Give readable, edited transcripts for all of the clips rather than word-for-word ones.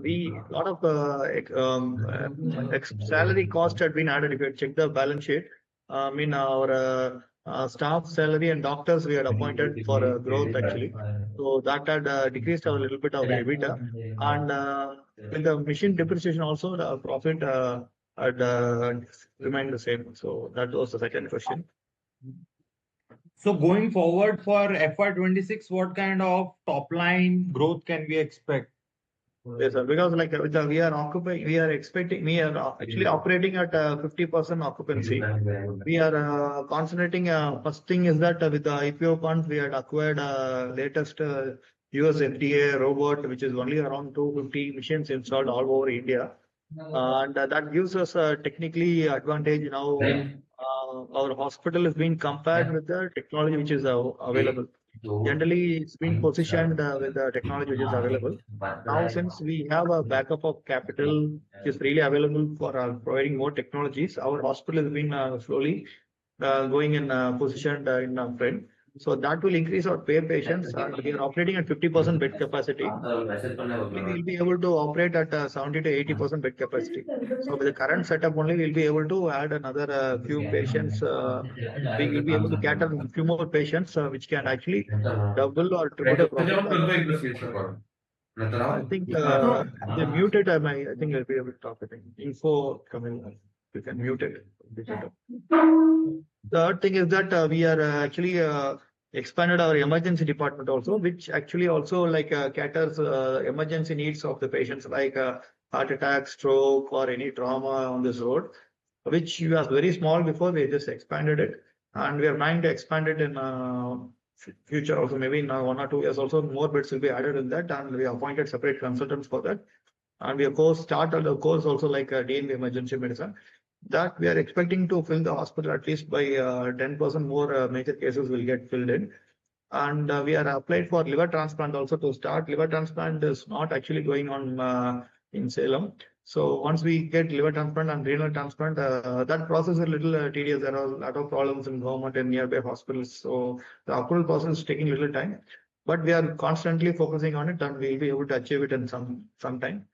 we lot of salary cost had been added. If you check the balance sheet, our staff salary and doctors we had appointed for growth actually. So that had decreased a little bit of EBITDA, and with the machine depreciation also the profit had remained the same. So that was the second question. So going forward for FY26, what kind of top line growth can we expect? Yes, sir. Because like we are occupying, we are expecting, we are actually operating at 50% occupancy. We are concentrating. First thing is that with the IPO funds, we had acquired latest US FDA robot, which is only around 250 machines installed all over India, and that gives us a technically advantage now. Our hospital is being compared with the technology which is available. Generally, it's been positioned with the technology which is available. Now, since we have a backup of capital which is freely available for providing more technologies, our hospital has been slowly going in positioned in front. So that will increase our pay patients, and we are operating at 50% bed capacity. We will be able to operate at 70 to 80% bed capacity. So with the current setup only, we'll be able to add another few patients. We will be able to cater a few more patients, which can actually double or triple the profit. I think they muted. I think I'll be able to talk. I think info coming. You can mute it. Third thing is that we are actually expanded our emergency department also, which actually also like caters emergency needs of the patients like heart attack, stroke, or any trauma on this road, which was very small before. We just expanded it, and we are planning to expand it in future also. Maybe in 1 or 2 years also more beds will be added in that, and we appointed separate consultants for that. And we of course started a course also like DNB emergency medicine, that we are expecting to fill the hospital at least by 10% more major cases will get filled in. And we are applied for liver transplant also to start. Liver transplant is not actually going on in Salem. So once we get liver transplant and renal transplant, that process is a little tedious. There are a lot of problems in government and nearby hospitals. So the approval process is taking a little time. But we are constantly focusing on it, and we'll be able to achieve it in some time.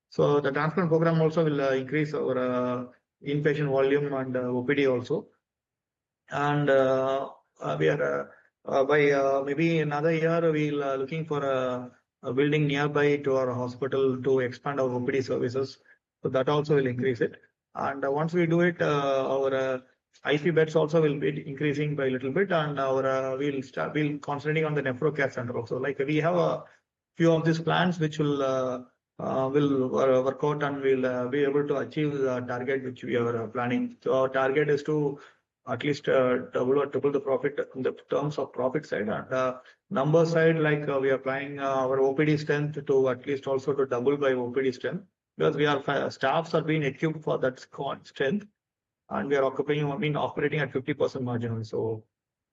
So the transplant program also will increase our inpatient volume and OPD also. And we are by maybe another year we'll looking for a building nearby to our hospital to expand our OPD services. So that also will increase it. And once we do it, our IP beds also will be increasing by a little bit, and our we'll concentrating on the nephro care center also. Like we have a few of these plans which will work out, and we'll be able to achieve the target which we are planning. So our target is to at least double or triple the profit in the terms of profit side, and number side, like we are planning our OPD strength to at least also to double by OPD strength, because we are staffs are being equipped for that strength, and we are operating at 50% margin. So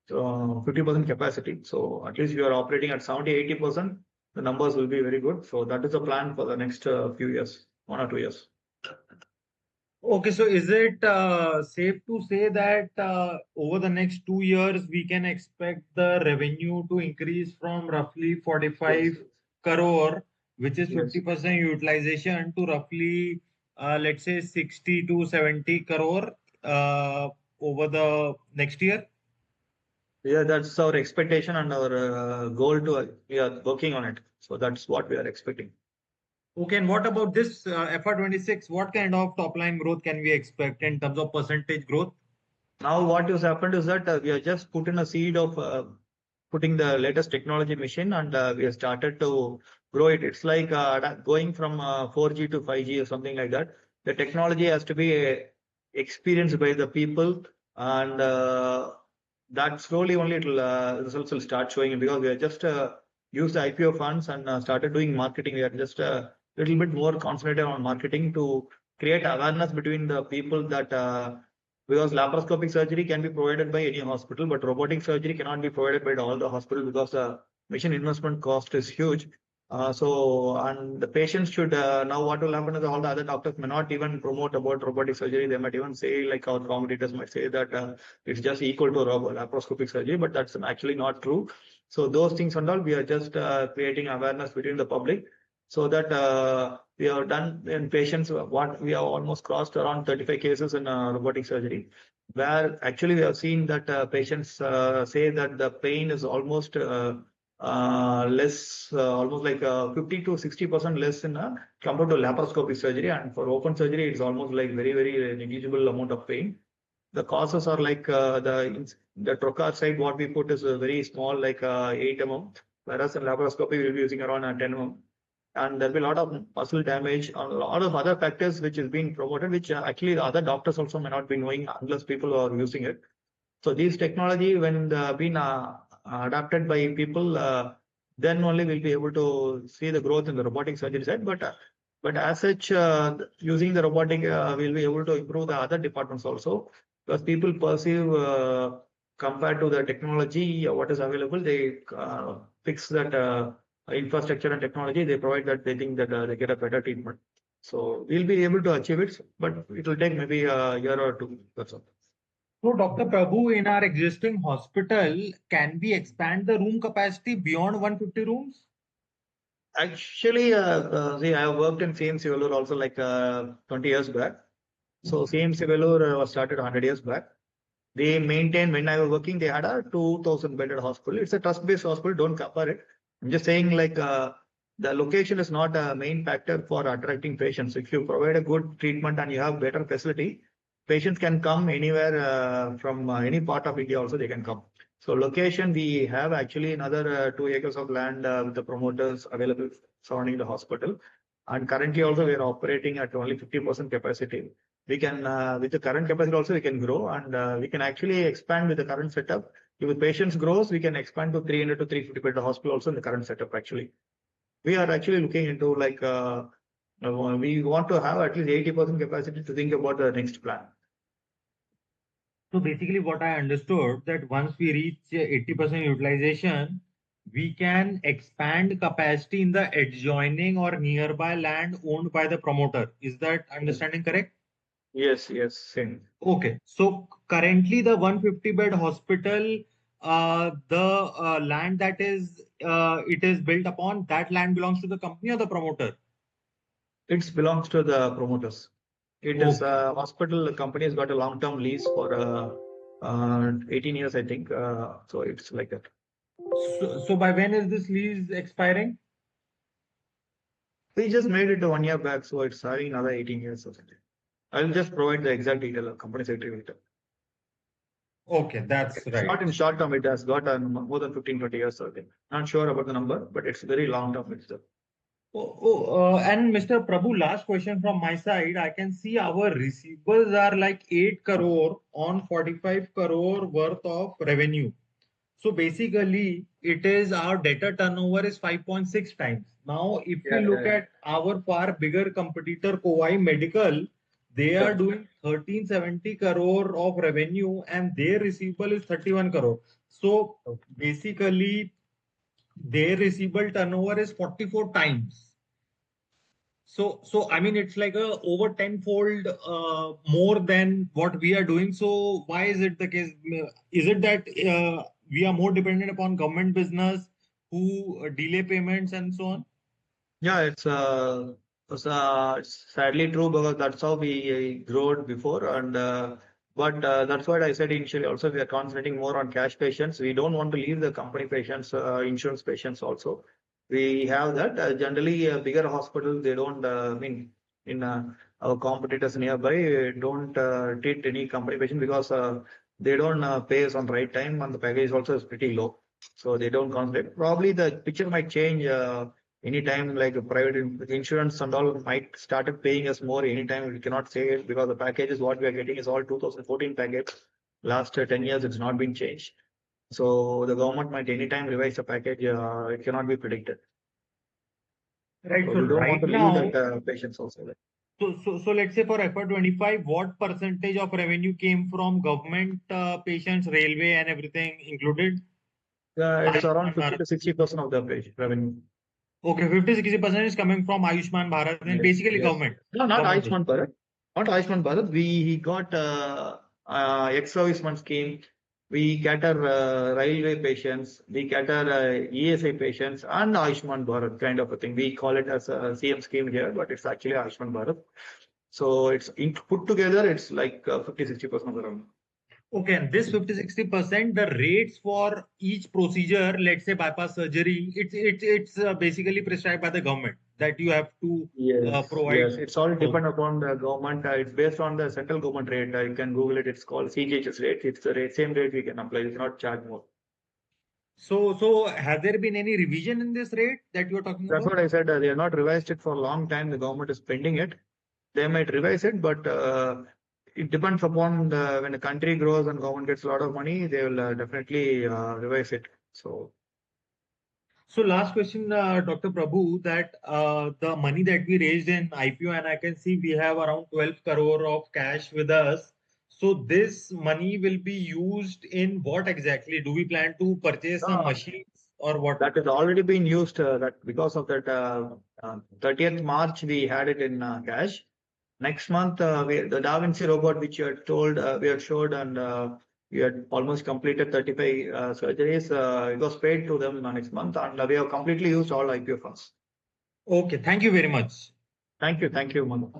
50% capacity. So at least we are operating at 70-80%. The numbers will be very good. So that is the plan for the next few years, 1 or 2 years. Okay, so is it safe to say that over the next 2 years we can expect the revenue to increase from roughly 45 crore, which is 50% utilization, to roughly let's say 60 to 70 crore over the next year? Yeah, that's our expectation and our goal we are working on it. So that's what we are expecting. Okay, and what about this FY26? What kind of top line growth can we expect in terms of percentage growth? Now, what has happened is that we have just put in a seed of putting the latest technology machine, and we have started to grow it. It's like going from 4G to 5G or something like that. The technology has to be experienced by the people, and that slowly only results will start showing, because we have just used the IPO funds and started doing marketing. We are just a little bit more concentrated on marketing to create awareness between the people that because laparoscopic surgery can be provided by any hospital, but robotic surgery cannot be provided by all the hospitals because the machine investment cost is huge. And the patients should now what will happen is all the other doctors may not even promote about robotic surgery. They might even say, like our competitors might say, that it's just equal to laparoscopic surgery, but that's actually not true. So those things and all, we are just creating awareness between the public. so that we have done in patients what we have almost crossed around 35 cases in robotic surgery, where actually we have seen that patients say that the pain is almost less, almost like 50 to 60% less in compared to laparoscopic surgery, and for open surgery it's almost like very negligible amount of pain. The causes are like the trocar side, what we put is very small, like 8 mm, whereas in laparoscopy we'll be using around 10 mm. And there'll be a lot of muscle damage, a lot of other factors which is being promoted, which actually the other doctors also may not be knowing unless people are using it. So these technology, when been adapted by people, then only we'll be able to see the growth in the robotic surgery side. But as such, using the robotic, we'll be able to improve the other departments also, because people perceive compared to the technology what is available, they fix that infrastructure and technology. They provide that, they think that they get a better treatment. So we'll be able to achieve it, but it will take maybe a year or two. That's all. So, Dr. Prabhu, in our existing hospital, can we expand the room capacity beyond 150 rooms? Actually, see, I have worked in CMC Vellore also like 20 years back. So CMC Vellore was started 100 years back. They maintained, when I was working, they had a 2000 bedded hospital. It's a trust-based hospital, don't compare it. I'm just saying like the location is not a main factor for attracting patients. If you provide a good treatment and you have better facility, patients can come anywhere from any part of India also they can come. So location, we have actually another 2 acres of land with the promoters available surrounding the hospital. And currently also we are operating at only 50% capacity. We can, with the current capacity also we can grow, and we can actually expand with the current setup. If the patients grows, we can expand to 300 to 350 bed hospital also in the current setup actually. We are actually looking into like, we want to have at least 80% capacity to think about the next plan. So basically, what I understood that once we reach 80% utilization, we can expand capacity in the adjoining or nearby land owned by the promoter. Is that understanding correct? Yes, yes, same. Okay. So currently, the 150 bed hospital, the land that is it is built upon, that land belongs to the company or the promoter? It belongs to the promoters. It is Okay. a hospital. The company has got a long-term lease for 18 years, I think. So it's like that. So by when is this lease expiring? We just made it 1 year back, so it's having another 18 years or something. I'll just provide the exact detail of company secretary later. Okay, that's It's right. not in short term, it has got more than 15, 20 years, I think. Not sure about the number, but it's very long term. It's And Mr. Prabhu, last question from my side. I can see our receivables are like 8 crore on 45 crore worth of revenue. So basically, it is our debtor turnover is 5.6 times. Now, if we yeah, look yeah, at our far bigger competitor, Kowai Medical, they are sure. doing 1370 crore of revenue and their receivable is 31 crore. So basically, their receivable turnover is 44 times. So I mean, it's like a over tenfold more than what we are doing. So why is it the case? Is it that we are more dependent upon government business who delay payments and so on? Yeah, it's sadly true because that's how we grew before, and but that's what I said initially. Also, we are concentrating more on cash patients. We don't want to leave the company patients, insurance patients also. We have that. Generally, bigger hospitals they don't. I mean, in our competitors nearby don't treat any company patient because they don't pay us on right time, and the package also is pretty low. So they don't concentrate. Probably the picture might change. Anytime like a private insurance and all might started paying us more anytime. We cannot say it because the packages what we are getting is all 2014 package. Last 10 years it's not been changed. So the government might anytime revise the package. It cannot be predicted. Right. So So we don't want right to leave that now, patients also. so let's say for FY25, what percentage of revenue came from government patients, railway, and everything included? It's around Ayushman 50 Bharat. to 60% of the patient revenue. Okay, 50-60% is coming from Ayushman Bharat and Yes, basically yes. government. No, not Government business. Ayushman Bharat. Not Ayushman Bharat. We got ex-serviceman scheme. We cater railway patients, we cater ESI patients, and Ayushman Bharat kind of a thing. We call it as a CM scheme here, but it's actually Ayushman Bharat. So it's put together, it's like 50-60% of the revenue. Okay, and this 50-60%, the rates for each procedure, let's say bypass surgery, it's basically prescribed by the government that you have to provide. Yes, it's all Okay. depend upon the government. It's based on the central government rate. You can Google it. It's called CGHS rate. It's the rate, same rate we can apply. We cannot charge more. So has there been any revision in this rate that you are talking That's about? what I said. They have not revised it for a long time. The government is pending it. They might revise it, but it depends upon when the country grows and government gets a lot of money, they will definitely revise it. So So last question, Dr. Prabhu, that the money that we raised in IPO, and I can see we have around 12 crore of cash with us. So this money will be used in what exactly? Do we plan to purchase some uh, machines or what? that has already been used. That because of that 30th March we had it in cash. Next month, the Da Vinci robot, which you had told, we had showed, and we had almost completed 35 surgeries. It was paid to them next month, and we have completely used all IPO funds. Okay, thank you very much. Thank you, Manu.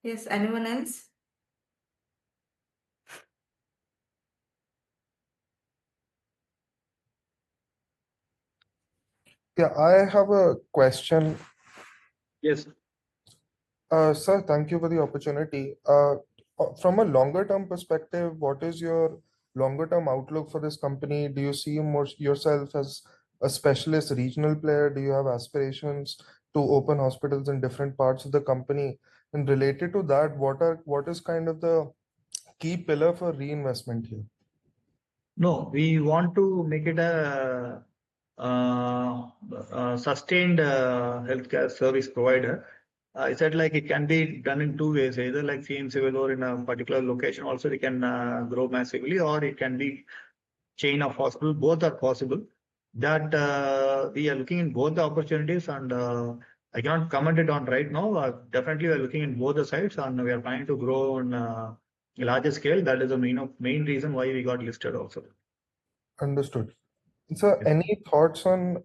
Yes, anyone else? Yeah, I have a question. Yes. Sir, thank you for the opportunity. From a longer term perspective, what is your longer term outlook for this company? Do you see more yourself as a specialist regional player? Do you have aspirations to open hospitals in different parts of the company? And related to that, what is kind of the key pillar for reinvestment here? No, we want to make it a sustained healthcare service provider. I said like it can be done in two ways, either like CMC will or in a particular location also it can grow massively, or it can be chain of hospital. Both are possible. That we are looking in both the opportunities, and I cannot comment it on right now. Definitely, we are looking in both the sides, and we are planning to grow on a larger scale. That is the main reason why we got listed also. Understood. So, Yes. any thoughts on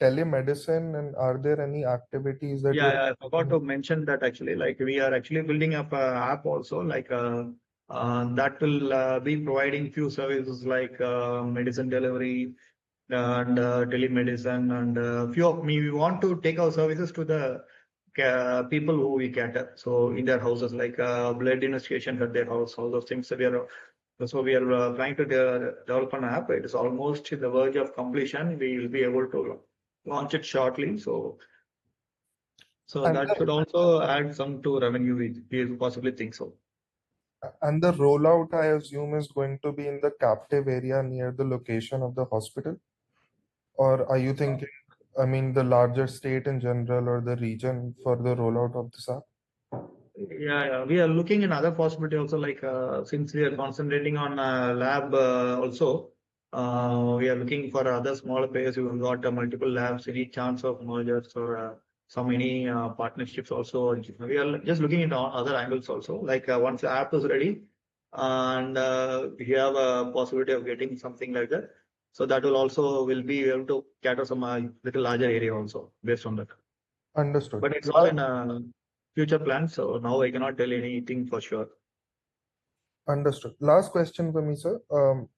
telemedicine, and are there any activities that Yeah, you're yeah, I forgot to mention that actually. Like we are actually building up a app also, like that will be providing few services like medicine delivery and telemedicine, and few of me. We want to take our services to the people who we cater. So in their houses, like blood investigation at their house, all those things. So we are trying to develop an app. It is almost in the verge of completion. We will be able to launch it shortly. So and that should also add some to revenue. We possibly think so. the rollout, I assume, is going to be in the captive area near the location of the hospital? Or are you thinking, I mean, the larger state in general or the region for the rollout of this app? Yeah, we are looking in other possibility also, like since we are concentrating on lab also, we are looking for other smaller players who have got multiple labs, any chance of mergers or some any partnerships also. We are just looking into other angles also, like once the app is ready and we have a possibility of getting something like that. So that will also will be able to cater some little larger area also based on that. Understood. But it's all in future plans, so now I cannot tell anything for sure. Understood. Last question for me, sir.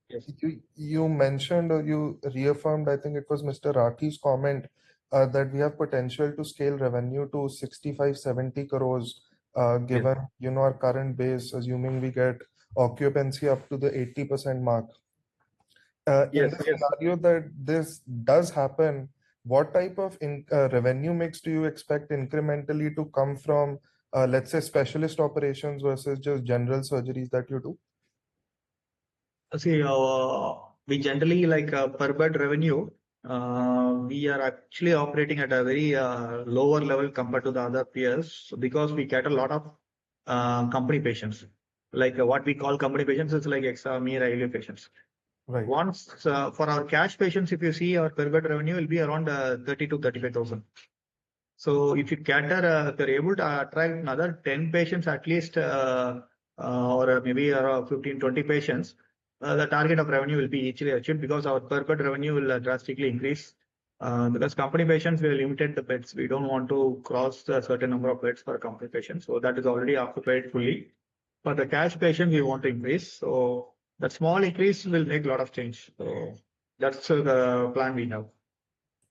Yes. You mentioned or you reaffirmed, I think it was Mr. Rathi's comment, that we have potential to scale revenue to 65-70 crores, Yes. given, our current base, assuming we get occupancy up to the 80% mark. In Yes. the Yes. scenario that this does happen, what type of revenue mix do you expect incrementally to come from, let's say, specialist operations versus just general surgeries that you do? See, we generally like per bed revenue. We are actually operating at a very lower level compared to the other peers because we get a lot of company patients. Like what we call company patients is like exam railway patients. Right. Once for our cash patients, if you see our per bed revenue will be around 30 to 35,000. So if you cater, if you're able to attract another 10 patients at least, or maybe 15, 20 patients, the target of revenue will be easily achieved because our per bed revenue will drastically increase. Because company patients, we limited the beds. We don't want to cross a certain number of beds for company patients. So that is already occupied fully. For the cash patient, we want to increase. So that small increase will make a lot of change. So that's the plan we have.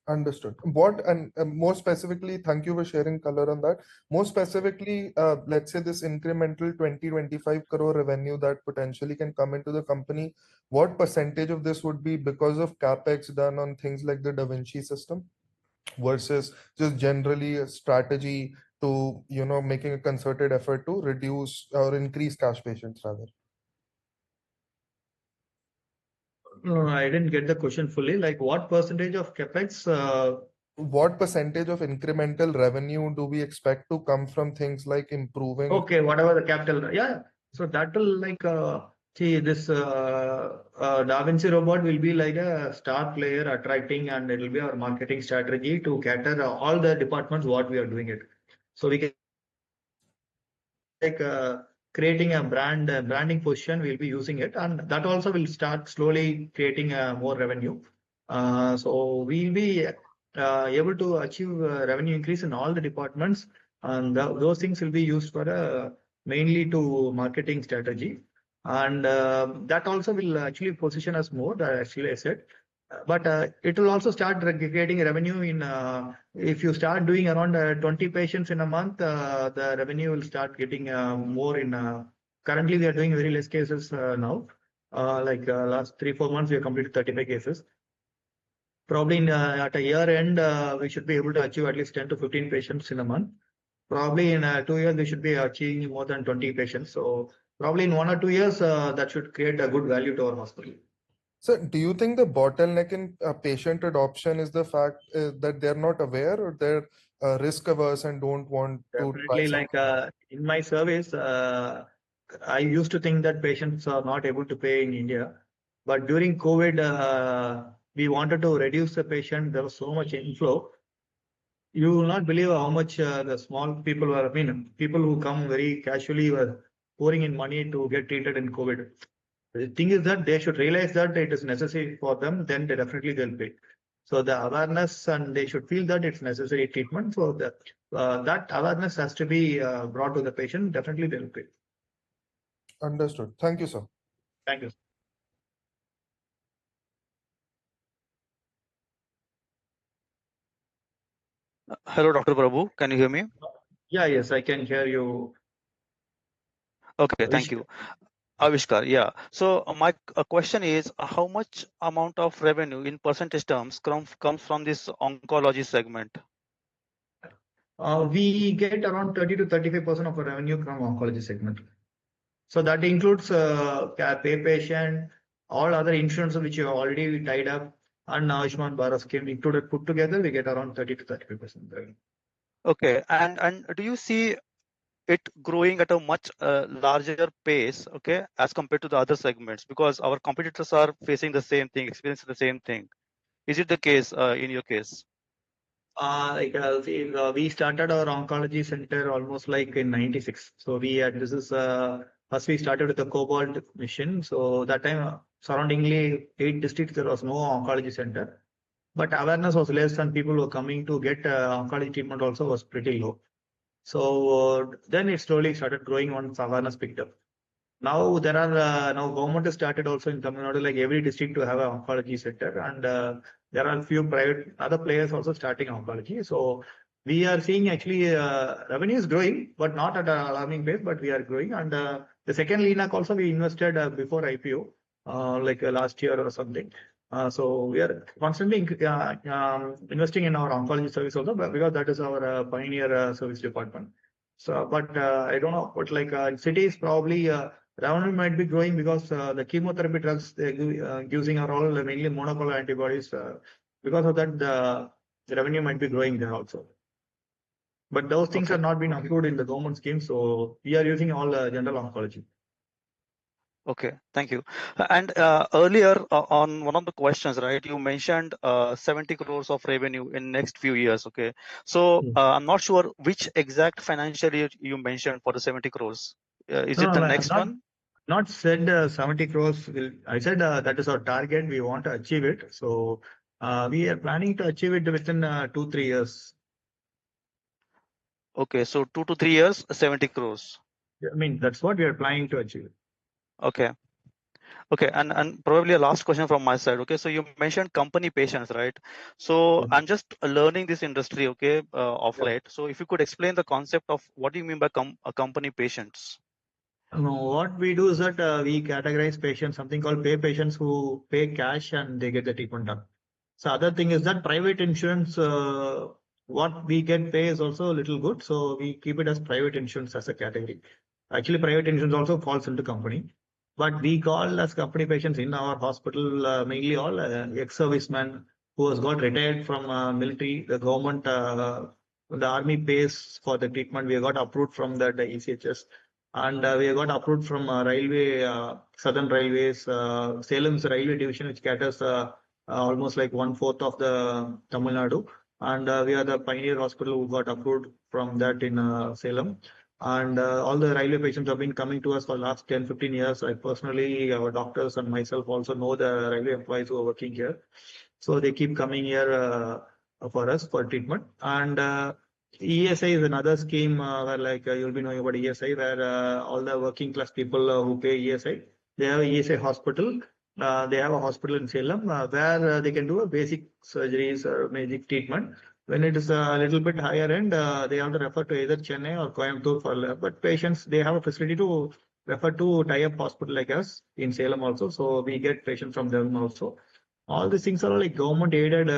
Understood. What and more specifically, thank you for sharing color on that. More specifically, let's say this incremental 20-25 crore revenue that potentially can come into the company, what percentage of this would be because of capex done on things like the Da Vinci system versus just generally a strategy to, making a concerted effort to reduce or increase cash patients rather? No, I didn't get the question fully. Like what percentage of capex? What percentage of incremental revenue do we expect to come from things like improving? Okay, whatever the capital. Yeah. So that will like see this Da Vinci robot will be like a star player attracting, and it will be our marketing strategy to cater all the departments what we are doing it. So we can like creating a branding position, we'll be using it, and that also will start slowly creating more revenue. So we'll be able to achieve revenue increase in all the departments, and those things will be used for mainly to marketing strategy, and that also will actually position us more. Actually, I said. But it will also start creating revenue in if you start doing around 20 patients in a month, the revenue will start getting more in. Currently, we are doing very less cases now. Like last 3-4 months, we have completed 35 cases. Probably at a year end, we should be able to achieve at least 10 to 15 patients in a month. Probably in 2 years, we should be achieving more than 20 patients. So probably in 1 or 2 years, that should create a good value to our hospital. So, do you think the bottleneck in patient adoption is the fact that they're not aware or they're risk averse and don't want to try Definitely, like in my service, I used to think that patients are not able to pay in India. But during COVID, we wanted to reduce the patient. There was so much inflow. You will not believe how much the small people were, I mean, people who come very casually were pouring in money to get treated in COVID. The thing is that they should realize that it is necessary for them, then they definitely they'll pay. So the awareness, and they should feel that it's necessary treatment. So that awareness has to be brought to the patient. Definitely they'll pay. Understood. Thank you, sir. Thank you. Hello, Dr. Prabhu. Can you hear me? Yeah, yes, I can hear you. Okay, thank you. Avishkar, yeah. So my question is, how much amount of revenue in percentage terms comes from this oncology segment? We get around 30 to 35% of our revenue from oncology segment. So that includes pay patient, all other insurance which you have already tied up, and Ayushman Bharat scheme included, put together, we get around 30 to 35% revenue. Okay, and do you see it growing at a much larger pace, okay, as compared to the other segments? Because our competitors are facing the same thing, experiencing the same thing. Is it the case in your case? We started our oncology center almost like in '96. So this is first we started with the Cobalt mission. So that time surroundingly 8 districts there was no oncology center, but awareness was less and people were coming to get oncology treatment also was pretty low. So then it slowly started growing once awareness picked up. Now there are now government has started also in Tamil Nadu, like every district to have an oncology center, and there are few private other players also starting oncology. So we are seeing actually revenue is growing, but not at an alarming pace, but we are growing. And the second LINAC also we invested before IPO, like last year or something. So we are constantly investing in our oncology service also, because that is our pioneer service department. So, but I don't know, but like cities probably. Revenue might be growing because the chemotherapy drugs they're using are all mainly monoclonal antibodies. Because of that, the revenue might be growing there also. But those things are not being approved in the government scheme, so we are using all general oncology. Okay, thank you. And earlier on one of the questions, right, you mentioned 70 crores of revenue in next few years. Okay, so I'm not sure which exact financial year you mentioned for the 70 crores. Is it the I have next one? not said 70 crores. I said that is our target. We want to achieve it. So we are planning to achieve it within 2-3 years. Okay, so 2 to 3 years, 70 crores. I mean, that's what we are planning to achieve. Okay. Okay, and probably a last question from my side. Okay, so you mentioned company patients, right? So Yes. I'm just learning this industry, okay, of Yeah. late. So if you could explain the concept of what do you mean by company patients? No, what we do is that we categorize patients, something called pay patients who pay cash and they get the treatment done. So other thing is that private insurance, what we get pay is also a little good. So we keep it as private insurance as a category. Actually, private insurance also falls into company, but we call as company patients in our hospital mainly all ex-servicemen who has got retired from military. The government, the army pays for the treatment. We got approved from the ECHS. And we got approved from railway, Southern Railways, Salem's railway division, which caters almost like 1/4 of the Tamil Nadu. And we are the pioneer hospital who got approved from that in Salem. And all the railway patients have been coming to us for the last 10-15 years. I personally, our doctors and myself also know the railway employees who are working here. So they keep coming here for us for treatment. And ESI is another scheme where like you'll be knowing about ESI, where all the working class people who pay ESI, they have a ESI hospital. They have a hospital in Salem where they can do a basic surgeries or basic treatment. When it is a little bit higher end, they have to refer to either Chennai or Coimbatore for. But patients, they have a facility to refer to tie-up hospital like us in Salem also. So we get patients from them also. All these things are like government aided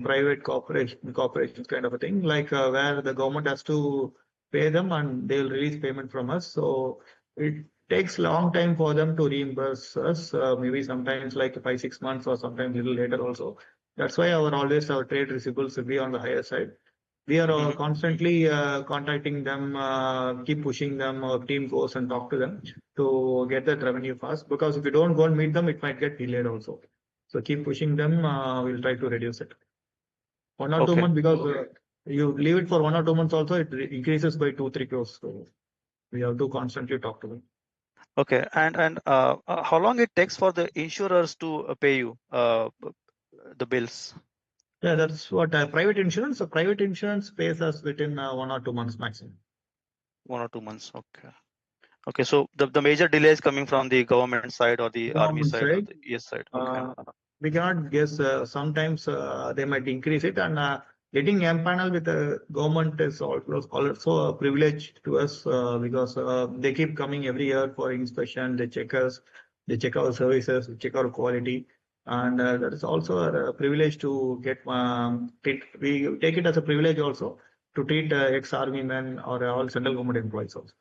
private corporations kind of a thing, like where the government has to pay them and they'll release payment from us. So it takes long time for them to reimburse us, maybe sometimes like 5-6 months or sometimes little later also. That's why our trade receivables will be on the higher side. We are constantly contacting them, keep pushing them. Our team goes and talk to them to get that revenue fast, because if you don't go and meet them, it might get delayed also. So keep pushing them. We'll try to reduce it. 1 or 2 months, because you leave it for 1 or 2 months also, it increases by 2-3 crores. So we have to constantly talk to them. Okay, and how long it takes for the insurers to pay you the bills? Yeah, that's what private insurance. So private insurance pays us within 1 or 2 months maximum. 1 or 2 months. Okay. Okay, so the major delay is coming from the government side or the army Government side or side, the ES side. Okay. we cannot guess. Sometimes they might increase it, and getting empaneled with the government is also a privilege to us because they keep coming every year for inspection. They check us, they check our services, they check our quality, and that is also a privilege to get. We take it as a privilege also to treat ex-army men or all central government employees also.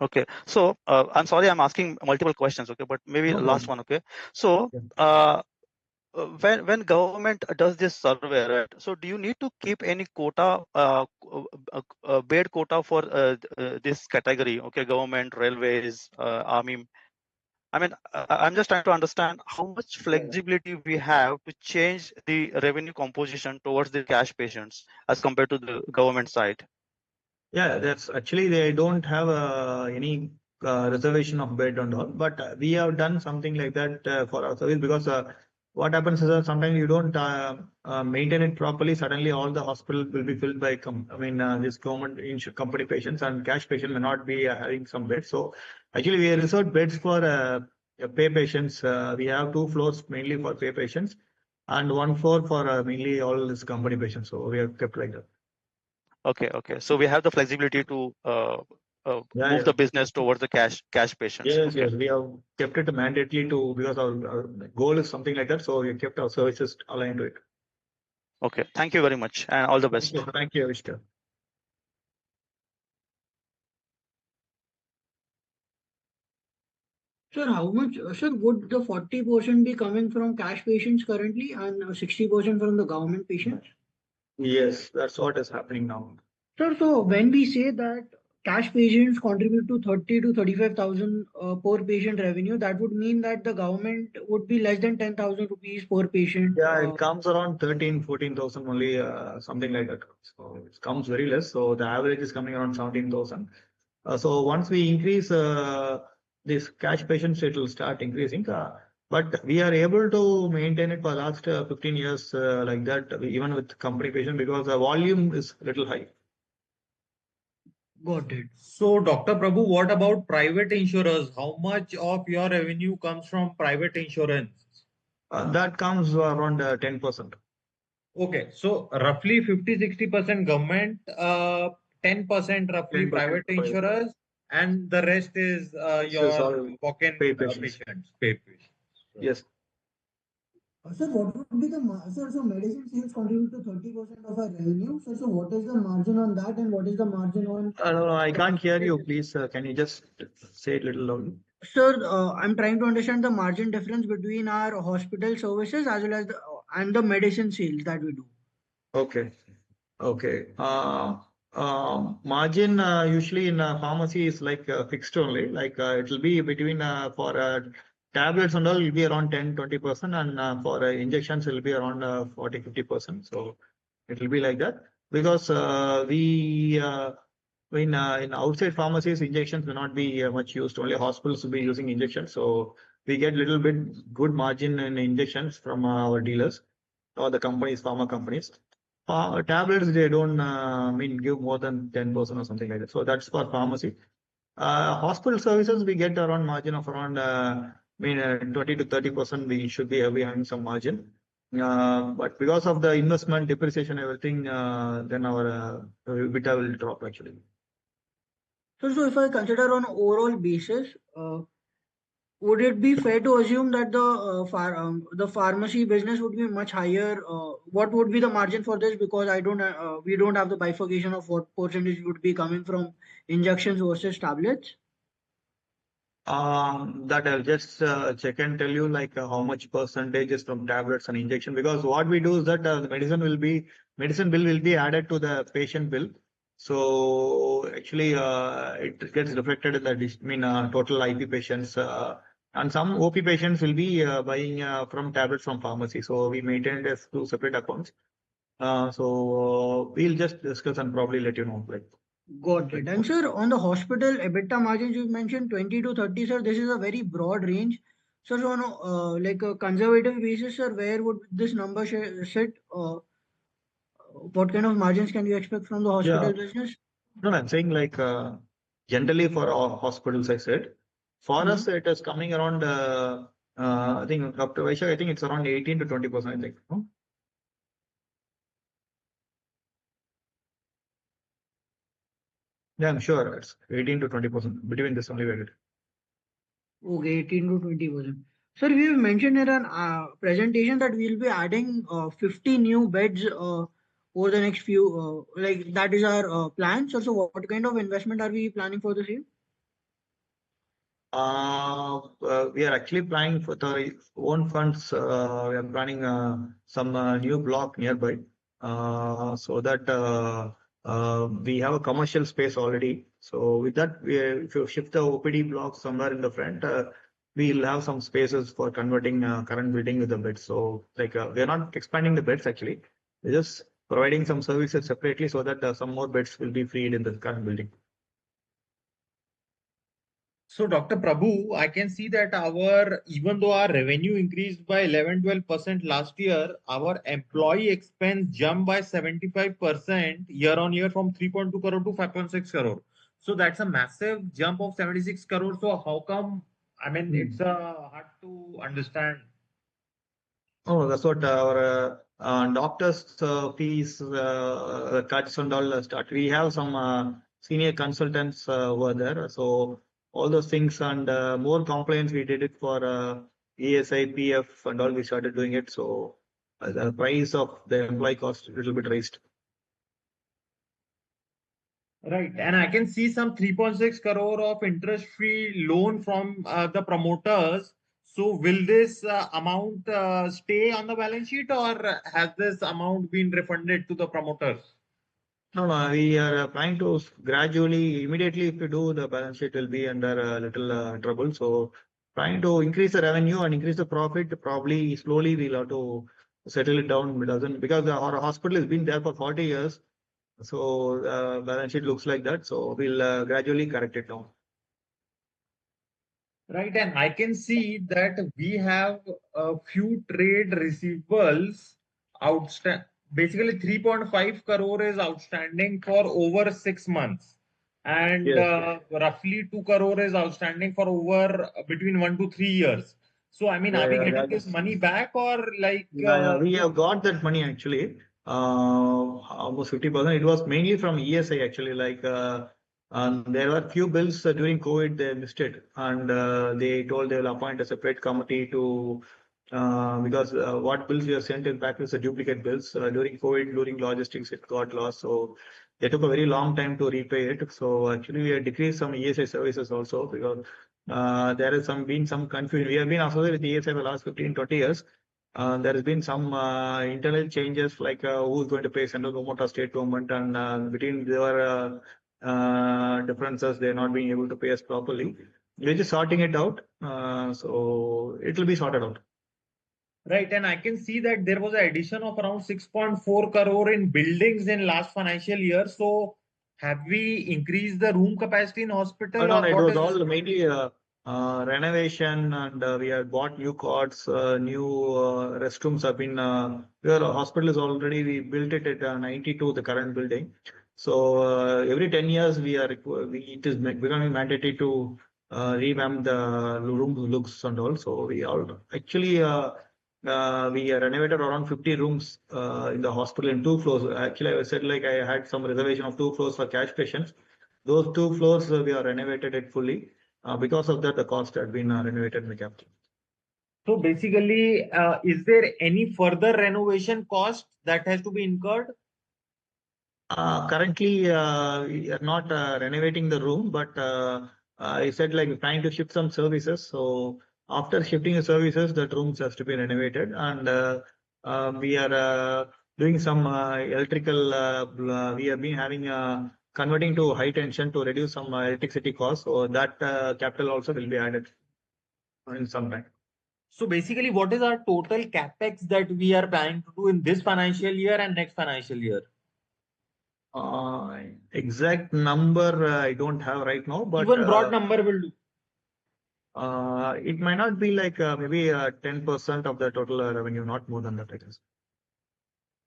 Okay, so I'm sorry, I'm asking multiple questions. Okay, but maybe No last problem. one. Okay, so Yeah. when government does this survey, right? So do you need to keep any quota, bed quota for this category? Okay, government, railways, army. I mean, I'm just trying to understand how much flexibility we have to change the revenue composition towards the cash patients as compared to the government side. Yeah, that's actually they don't have any reservation of bed and all, but we have done something like that for our service, because what happens is that sometimes you don't maintain it properly. Suddenly, all the hospital will be filled by this government company patients, and cash patient may not be having some beds. So actually, we reserve beds for pay patients. We have 2 floors mainly for pay patients, and 1 floor for mainly all this company patients. So we have kept like that. Okay, okay. So we have the flexibility to move the business towards the cash patients. Yes, Okay, yes, we have kept it mandatory to, because our goal is something like that. So we kept our services aligned to it. okay. Thank you very much, and all the best. Thank you, Avishka. Sir, how much, sir, would the 40% be coming from cash patients currently and 60% from the government patients? Yes, that's what is happening now. Sir, so when we say that cash patients contribute to 30 to 35,000 per patient revenue, that would mean that the government would be less than 10,000 rupees per patient. Yeah, it comes around 13,000-14,000 only, something like that. So it comes very less. So the average is coming around 17,000. So once we increase this cash patients, it will start increasing. But we are able to maintain it for last 15 years like that, even with company patient, because the volume is little high. Got it. So, Dr. Prabhu, what about private insurers? How much of your revenue comes from private insurance? That comes around 10%. Okay, so roughly 50-60% government, 10% roughly 10% private private. insurers, and the rest is This is your all walk-in paid patients. patients, paid patients. Yes. Sir, what would be the sir? So medicine sales contribute to 30% of our revenue. Sir, so what is the margin on that, and what is the margin on? No, I can't hear you. Please, can you just say it a little louder? Sir, I'm trying to understand the margin difference between our hospital services as well as and the medicine sales that we do. Okay. Okay. Margin usually in pharmacy is like fixed only. Like it will be between for tablets and all, it will be around 10-20%, and for injections, it will be around 40-50%. So it will be like that because we in outside pharmacies, injections will not be much used. Only hospitals will be using injections. So we get little bit good margin in injections from our dealers or the companies, pharma companies. Tablets, they don't give more than 10% or something like that. So that's for pharmacy. Hospital services, we get around margin of around 20-30%. We should be having some margin. But because of the investment, depreciation, everything, then our EBITDA will drop actually. So if I consider on overall basis, would it be fair to assume that the pharmacy business would be much higher? What would be the margin for this? Because we don't have the bifurcation of what percentage would be coming from injections versus tablets. That I'll just check and tell you like how much percentage is from tablets and injection, because what we do is that the medicine bill will be added to the patient bill. So actually it gets reflected in the total IP patients, and some OP patients will be buying from tablets from pharmacy. So we maintain it as two separate accounts. So we'll just discuss and probably let you know. Like, Got it. And sir, on the hospital EBITDA margins, you mentioned 20 to 30, sir. This is a very broad range. Sir, so on like a conservative basis, sir, where would this number sit? What kind of margins can you expect from the hospital yeah. business? No, I'm saying like generally for all hospitals, I said. For us, it is coming around, I think, Dr. Vaishak, I think it's around 18 to 20%, I think. No? Yeah, I'm sure it's 18 to 20%. Between this only we get. Okay, 18 to 20%. Sir, we have mentioned in a presentation that we'll be adding 50 new beds over the next few, like that is our plan. So what kind of investment are we planning for the same? We are actually planning for the own funds. We are planning some new block nearby, so that we have a commercial space already. So with that, if you shift the OPD block somewhere in the front, we'll have some spaces for converting current building with the beds. So like we are not expanding the beds actually. We're just providing some services separately so that some more beds will be freed in the current building. So, Dr. Prabhu, I can see that even though our revenue increased by 11-12% last year, our employee expense jumped by 75% year on year from 3.2 crore to 5.6 crore. So that's a massive jump of 76 crore. So how come? I mean, it's hard to understand. Oh, that's what our doctors' fees cuts and all start. We have some senior consultants over there. So all those things and more complaints we did it for ESI, PF and all. We started doing it. So the price of the employee cost a little bit raised. Right. And I can see some 3.6 crore of interest-free loan from the promoters. So will this amount stay on the balance sheet, or has this amount been refunded to the promoters? No, no, we are trying to gradually, immediately, if we do, the balance sheet will be under a little trouble. So, trying to increase the revenue and increase the profit, probably slowly we'll have to settle it down. It doesn't, because our hospital has been there for 40 years. So, balance sheet looks like that. So, we'll gradually correct it down. Right, and I can see that we have a few trade receivables outstanding. Basically, 3.5 crore is outstanding for over 6 months, and Yes. roughly 2 crore is outstanding for over between 1 to 3 years. So, I mean, are we Yeah, getting that this is. money back, or like Yeah, we have got that money actually, almost 50%. It was mainly from ESI actually. And there were few bills during COVID they missed it, and they told they will appoint a separate committee to because what bills we have sent in back is the duplicate bills during COVID, during logistics it got lost, so they took a very long time to repay it. So actually we have decreased some ESI services also because there has been some confusion. We have been associated with ESI for the last 15-20 years. There has been some internal changes like who is going to pay central government or state government, and between their differences, they're not being able to pay us properly. We're just sorting it out, so it will be sorted out. right, and I can see that there was an addition of around 6.4 crore in buildings in last financial year. So, have we increased the room capacity in hospital, No, or no, it what was is? all mainly renovation, and we had bought new cots, new restrooms have been. Your hospital is already we built it at 92, the current building. So every 10 years it is becoming mandatory to revamp the room looks and all. So we all actually we renovated around 50 rooms in the hospital in 2 floors. Actually, I said like I had some reservation of 2 floors for cash patients. Those 2 floors we are renovated it fully. Because of that, the cost had been renovated in the capital. So basically, is there any further renovation cost that has to be incurred? Currently, we are not renovating the room, but I said like trying to shift some services. So after shifting the services, the rooms has to be renovated, and we are doing some electrical. We have been having converting to high tension to reduce some electricity costs. So that capital also will be added in some time. So basically, what is our total capex that we are planning to do in this financial year and next financial year? Exact number I don't have right now, but Even broad number will do. it might not be like maybe 10% of the total revenue, not more than that, I guess.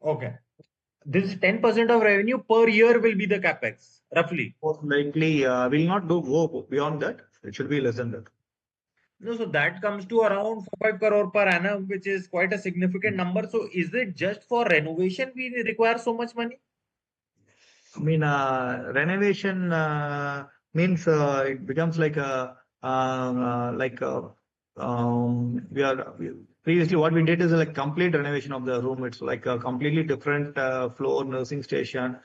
Okay. This 10% of revenue per year will be the capex, roughly. Most likely, will not go beyond that. It should be less than that. No, so that comes to around 5 crore per annum, which is quite a significant number. So is it just for renovation we require so much money? I mean, renovation means it becomes like previously what we did is like complete renovation of the room. It's like a completely different floor, nursing station,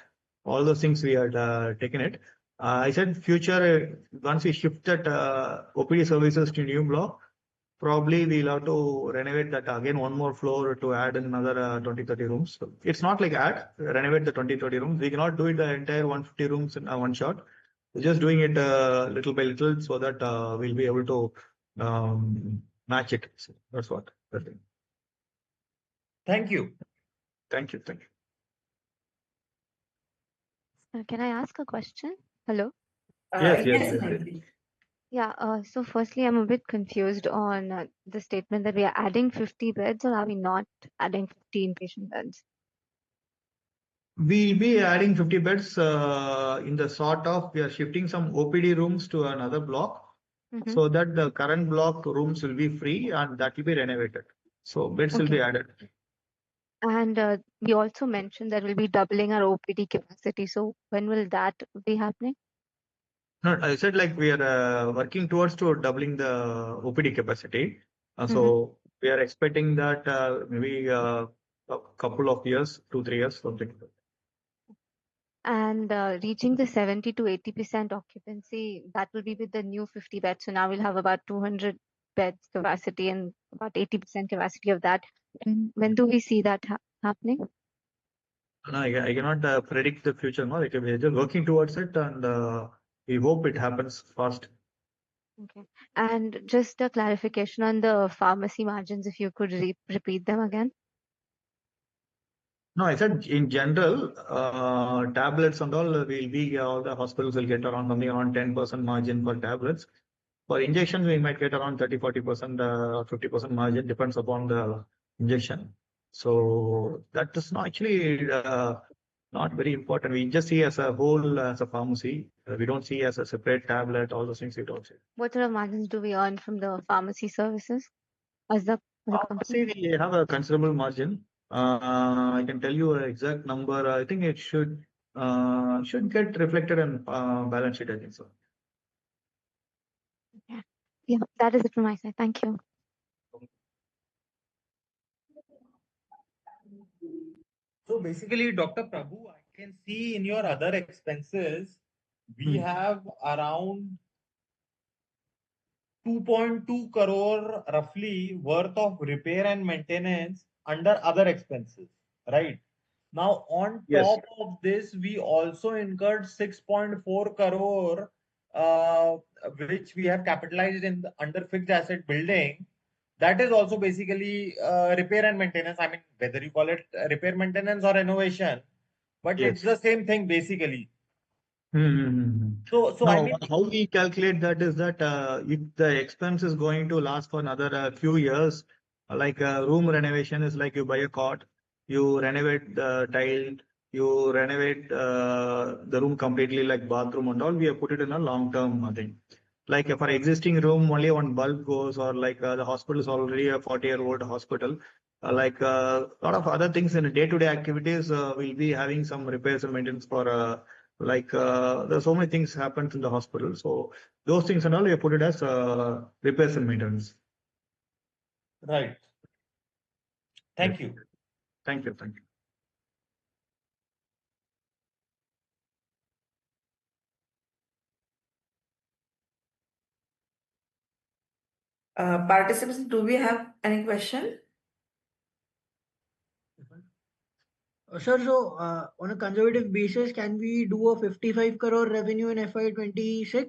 all those things we had taken it. I said future once we shifted OPD services to new block, probably we'll have to renovate that again one more floor to add another 20-30 rooms. So it's not like renovate the 20-30 rooms. We cannot do it the entire 150 rooms in one shot. We're just doing it little by little so that we'll be able to match it. So that's what. That's it. Thank you. Thank you. Thank you. Can I ask a question? Hello? Yes, yes, Yes, yes. Maitri. Yeah, so firstly, I'm a bit confused on the statement that we are adding 50 beds, or are we not adding 15 patient beds? We'll be adding 50 beds in the sort of we are shifting some OPD rooms to another block Mhm. so that the current block rooms will be free and that will be renovated. So beds will be Okay. added. And we also mentioned that we'll be doubling our OPD capacity. So when will that be happening? No, I said like we are working towards to doubling the OPD capacity. So we are expecting that maybe a couple of years, 2-3 years, something like that. And reaching the 70 to 80% occupancy, that will be with the new 50 beds. So now we'll have about 200 beds capacity and about 80% capacity of that. When do we see that happening? No, I cannot predict the future. No, like we're just working towards it, and we hope it happens fast. Okay. And just a clarification on the pharmacy margins, if you could repeat them again. No, I said in general, tablets and all will be all the hospitals will get around something around 10% margin for tablets. For injections, we might get around 30-40%, 50% margin, depends upon the injection. So that is not actually not very important. We just see as a whole as a pharmacy. We don't see as a separate tablet. All those things we don't see. What sort of margins do we earn from the pharmacy services as the company? Pharmacy, we have a considerable margin. I can tell you an exact number. I think it should get reflected in balance sheet. I think so. Yeah, that is it from my side. Thank you. So basically, Dr. Prabhu, I can see in your other expenses, we have around 2.2 crore roughly worth of repair and maintenance under other expenses, right? Now, on Yes. top of this, we also incurred 6.4 crore, which we have capitalized in under fixed asset building. That is also basically repair and maintenance. I mean, whether you call it repair maintenance or renovation, but it's Yes. the same thing basically. Hmm. So I Now, mean, how we calculate that is that if the expense is going to last for another few years, like room renovation is like you buy a cot, you renovate the tile, you renovate the room completely, like bathroom and all. We have put it in a long-term thing. Like for existing room, only one bulb goes, or like the hospital is already a 40-year-old hospital. Like a lot of other things in day-to-day activities, we'll be having some repairs and maintenance for like there's so many things happens in the hospital. So those things and all, we put it as repairs and maintenance. right. Thank you. Thank you. Thank you. Participants, do we have any question? Sir, so on a conservative basis, can we do a 55 crore revenue in FY26?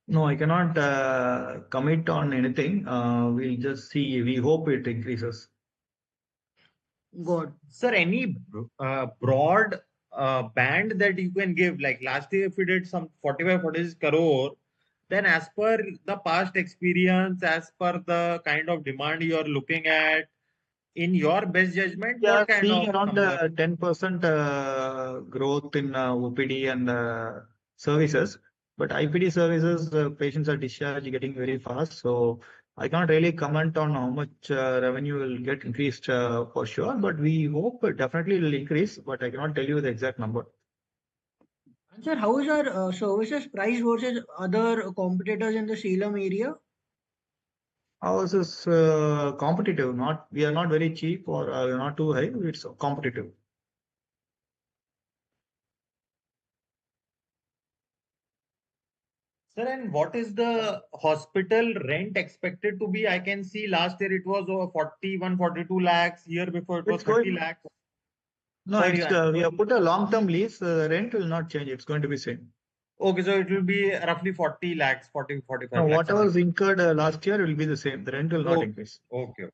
No, I cannot commit on anything. We'll just see. We hope it increases. God. Sir, any broad band that you can give? Like last year, if we did some 45-46 crore, then as per the past experience, as per the kind of demand you are looking at, in your best judgment, We are what kind seeing of around number? 10% growth in OPD and services. But IPD services, patients are discharged getting very fast. So I can't really comment on how much revenue will get increased for sure. But we hope it definitely will increase. But I cannot tell you the exact number. And sir, how is our services priced versus other competitors in the Salem area? Ours is competitive. Not we are not very cheap or we are not too high. It's competitive. Sir, and what is the hospital rent expected to be? I can see last year it was over 41, 42 lakhs. Year before it was It's 30 going. lakhs No, per it's year. we have put a long-term lease. Rent will not change. It's going to be same. Okay, so it will be roughly 40 lakhs, 40, 45 Now, lakhs. whatever was incurred last year will be the same. The rent will not Okay, increase. okay.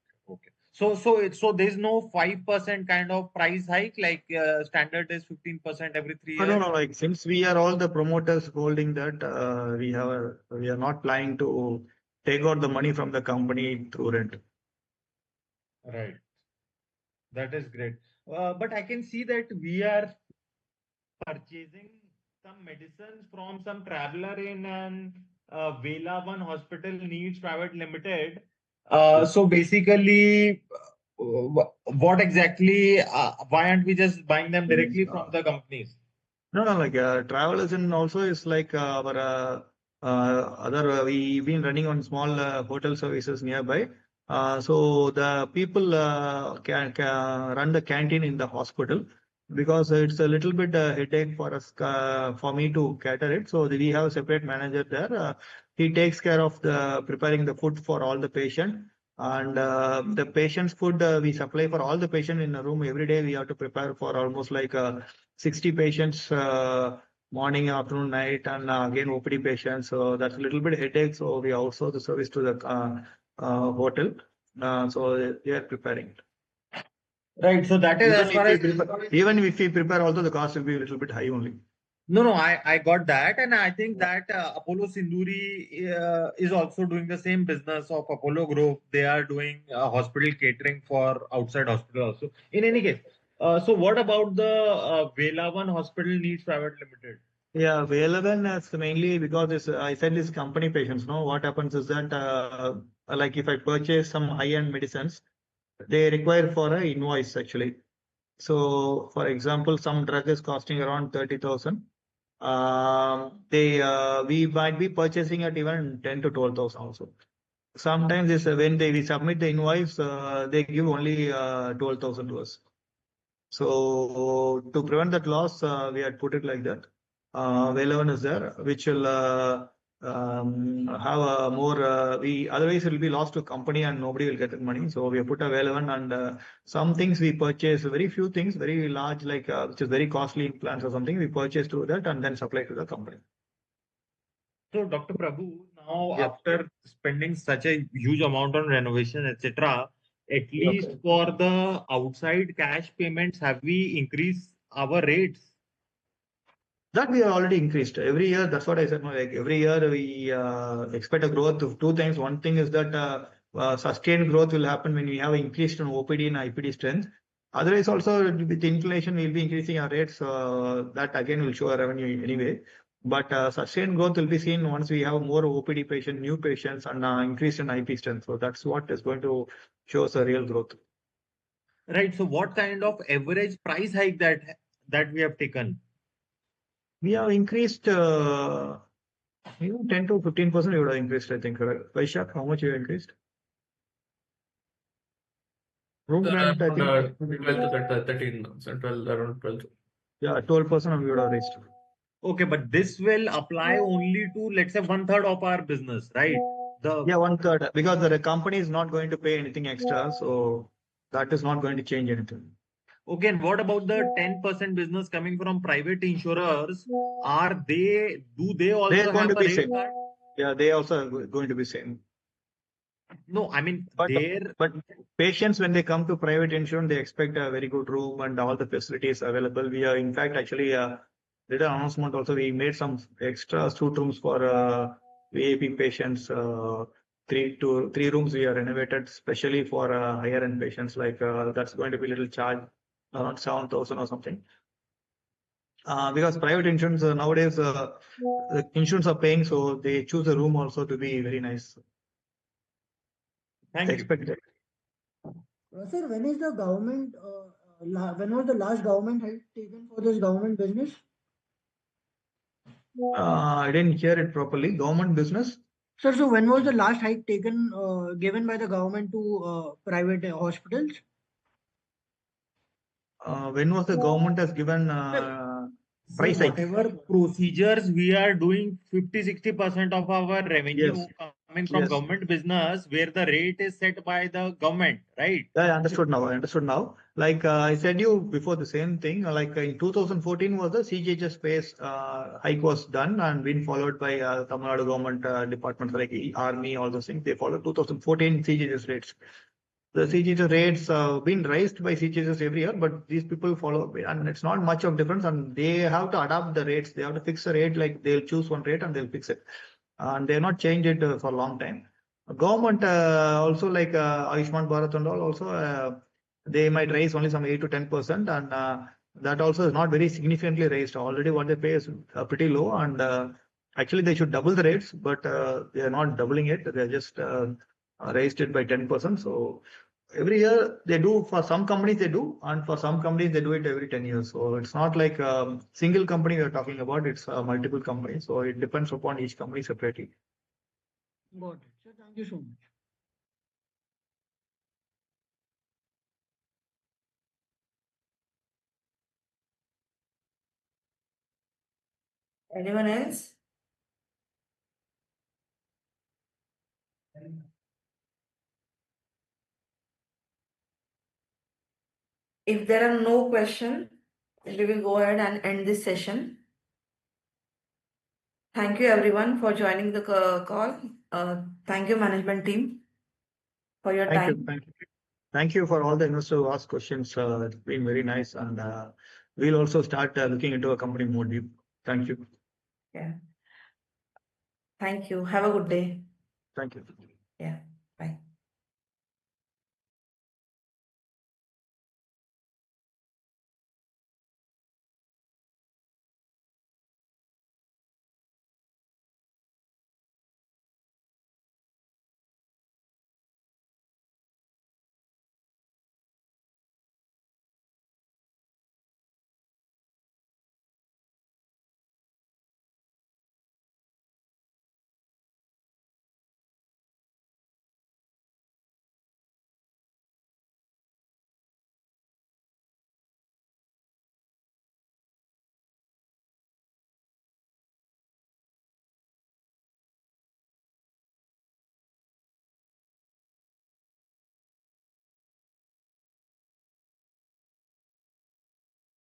So there's no 5% kind of price hike, like standard is 15% every 3 No, years. no. Like since we are all the promoters holding that, we are not planning to take out the money from the company through rent. Right. That is great. But I can see that we are purchasing some medicines from some traveler in an Vela One Hospital Needs Private Limited. So basically, what exactly? Why aren't we just buying them directly from the companies? No. Like travelers and also is like our other. We've been running on small hotel services nearby. So the people can run the canteen in the hospital because it's a little bit headache for us for me to cater it. So we have a separate manager there. He takes care of the preparing the food for all the patient. And the patient's food we supply for all the patients in a room every day. We have to prepare for almost like 60 patients morning, afternoon, night, and again OPD patients. So that's a little bit headache. So we outsource the service to the hotel. So they are preparing it. Right. So that is as far as Even if we prepare, also the cost will be a little bit high only. no, I got that, and I think that Apollo Sinduri is also doing the same business of Apollo Group. They are doing hospital catering for outside hospital also. In any case, so what about the Velavan Hospital Needs Private Limited? Yeah, relevant as mainly because this I said this company patients. No, what happens is that like if I purchase some high-end medicines, they require for a invoice actually. So, for example, some drug is costing around 30,000. We might be purchasing at even 10 to 12,000 also. Sometimes this when we submit the invoice, they give only 12,000 to us. So to prevent that loss, we had put it like that. Well is there, which will have a more. We otherwise it will be lost to company and nobody will get the money. So we have put a well and some things we purchase, very few things, very large like which is very costly implants or something. We purchase to that and then supply to the company. So, Dr. Prabhu, now Yeah. after spending such a huge amount on renovation, etc., at least for the outside cash payments, have we increased our rates? That we have already increased every year. That's what I said. Like every year we expect a growth of two things. One thing is that sustained growth will happen when we have increased in OPD and IPD strength. Otherwise, also with inflation, we'll be increasing our rates. That again will show a revenue anyway. But sustained growth will be seen once we have more OPD patients, new patients, and increase in IP strength. So that's what is going to show us a real growth. Right. So, what kind of average price hike that we have taken? We have increased 10 to 15%. We would have increased, I think. Vaishak, how much you have increased? Room rent, I think. 12 to 13, 12, around 12. Yeah, 12% we would have raised. Okay, but this will apply only to, let's say, 1/3 of our business, right? Yeah, 1/3, because the company is not going to pay anything extra, so that is not going to change anything. Okay, and what about the 10% business coming from private insurers? Do they also They are going have to a be rate same. card? Yeah, they also are going to be same. No, I mean, But patients, when they come to private insurance, they expect a very good room and all the facilities available. We are, in fact, actually did an announcement also. We made some extra suite rooms for VIP patients. Three rooms we are renovated specially for higher end patients. Like that's going to be a little charge around 7,000 or something. Because private insurance nowadays, the insurance are paying, so they choose a room also to be very nice. Thank you. Expected. Sir, when is the government, when was the last government hike taken for this government business? I didn't hear it properly. Government business? Sir, so when was the last hike taken, given by the government to private hospitals? When was the government has given price hike? Whatever procedures we are doing, 50-60% of our revenue Yes. coming from Yes. government business, where the rate is set by the government, right? I understood now. I understood now. Like I said you before, the same thing. Like in 2014 was the CGHS space hike was done and been followed by Tamil Nadu government departments like Army, all those things. They followed 2014 CGHS rates. The CGHS rates been raised by CGHS every year, but these people follow, and it's not much of difference. And they have to adapt the rates. They have to fix the rate. Like they'll choose one rate and they'll fix it, and they're not changed it for a long time. Government also like Ayushman Bharat and all also they might raise only some 8 to 10%, and that also is not very significantly raised. Already what they pay is pretty low, and actually they should double the rates, but they are not doubling it. They just raised it by 10%. So every year they do, for some companies they do, and for some companies they do it every 10 years. So it's not like single company we are talking about. It's multiple companies. So it depends upon each company separately. Got it. Sir, thank you so much. Anyone else? If there are no questions, we will go ahead and end this session. Thank you everyone for joining the call. Thank you management team for your Thank you. time. Thank you. Thank you for all the investors who asked questions. It's been very nice. And we'll also start looking into a company more deep. Thank you. Yeah. Thank you. Have a good day. Thank you. Yeah. Bye.